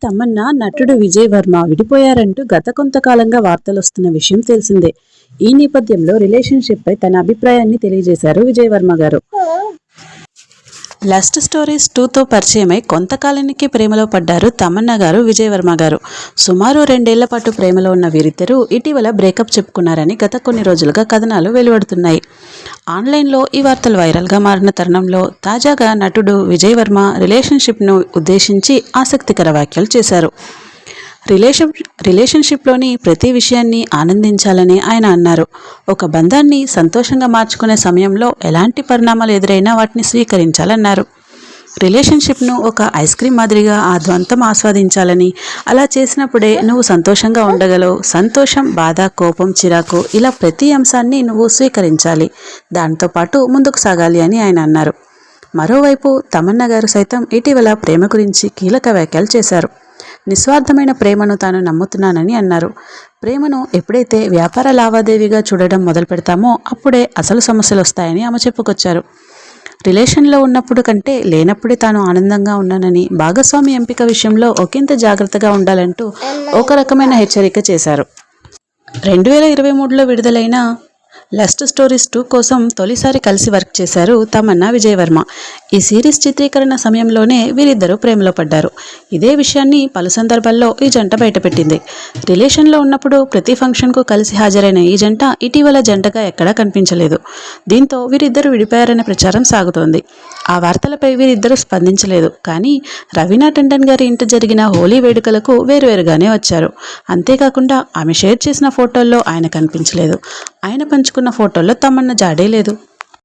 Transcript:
తమన్నా నటుడు విజయ్ వర్మ విడిపోయారంటూ గత కొంతకాలంగా వార్తలొస్తున్న విషయం తెలిసిందే. ఈ నేపథ్యంలో రిలేషన్షిప్ పై తన అభిప్రాయాన్ని తెలియజేశారు విజయ్ వర్మ గారు. లస్ట్ స్టోరీస్ 2తో పరిచయమై కొంతకాలానికి ప్రేమలో పడ్డారు తమన్నా గారు విజయ్ వర్మ గారు. సుమారు 2 ఏళ్ల పాటు ప్రేమలో ఉన్న వీరిద్దరూ ఇటీవల బ్రేకప్ చెప్పుకున్నారని గత కొన్ని రోజులుగా కథనాలు వెలువడుతున్నాయి. ఆన్లైన్లో ఈ వార్తలు వైరల్గా మారిన తరుణంలో తాజాగా నటుడు విజయ్ వర్మ రిలేషన్షిప్ను ఉద్దేశించి ఆసక్తికర వ్యాఖ్యలు చేశారు. రిలేషన్షిప్లోని ప్రతి విషయాన్ని ఆనందించాలని ఆయన అన్నారు. ఒక బంధాన్ని సంతోషంగా మార్చుకునే సమయంలో ఎలాంటి పరిణామాలు ఎదురైనా వాటిని స్వీకరించాలన్నారు. రిలేషన్షిప్ను ఒక ఐస్ క్రీమ్ మాదిరిగా ఆ ద్వంతం ఆస్వాదించాలని, అలా చేసినప్పుడే నువ్వు సంతోషంగా ఉండగలవు. సంతోషం, బాధ, కోపం, చిరాకు ఇలా ప్రతి అంశాన్ని నువ్వు స్వీకరించాలి, దాంతోపాటు ముందుకు సాగాలి అని ఆయన అన్నారు. మరోవైపు తమన్నా గారు సైతం ఇటీవల ప్రేమ గురించి కీలక వ్యాఖ్యలు చేశారు. నిస్వార్థమైన ప్రేమను తాను నమ్ముతున్నానని అన్నారు. ప్రేమను ఎప్పుడైతే వ్యాపార లావాదేవీగా చూడడం మొదలు పెడతామో అప్పుడే అసలు సమస్యలు వస్తాయని ఆమె చెప్పుకొచ్చారు. రిలేషన్లో ఉన్నప్పుడు కంటే లేనప్పుడే తాను ఆనందంగా ఉన్నానని, భాగస్వామి ఎంపిక విషయంలో ఒకంత జాగ్రత్తగా ఉండాలంటూ ఒక రకమైన హెచ్చరిక చేశారు. 2023లో విడుదలైన లస్ట్ స్టోరీస్ 2 కోసం తొలిసారి కలిసి వర్క్ చేశారు తమన్నా విజయ్ వర్మ. ఈ సిరీస్ చిత్రీకరణ సమయంలోనే వీరిద్దరూ ప్రేమలో పడ్డారు. ఇదే విషయాన్ని పలు సందర్భాల్లో ఈ జంట బయటపెట్టింది. రిలేషన్లో ఉన్నప్పుడు ప్రతి ఫంక్షన్కు కలిసి హాజరైన ఈ జంట ఇటీవల జంటగా ఎక్కడా కనిపించలేదు. దీంతో వీరిద్దరూ విడిపోయారనే ప్రచారం సాగుతోంది. ఆ వార్తలపై వీరిద్దరూ స్పందించలేదు. కానీ రవీనా టండన్ గారి ఇంట జరిగిన హోలీ వేడుకలకు వేరువేరుగానే వచ్చారు. అంతేకాకుండా ఆమె షేర్ చేసిన ఫోటోల్లో ఆయన కనిపించలేదు. ఆయన పంచుకున్న ఫోటోల్లో తమన్నా జాడే లేదు.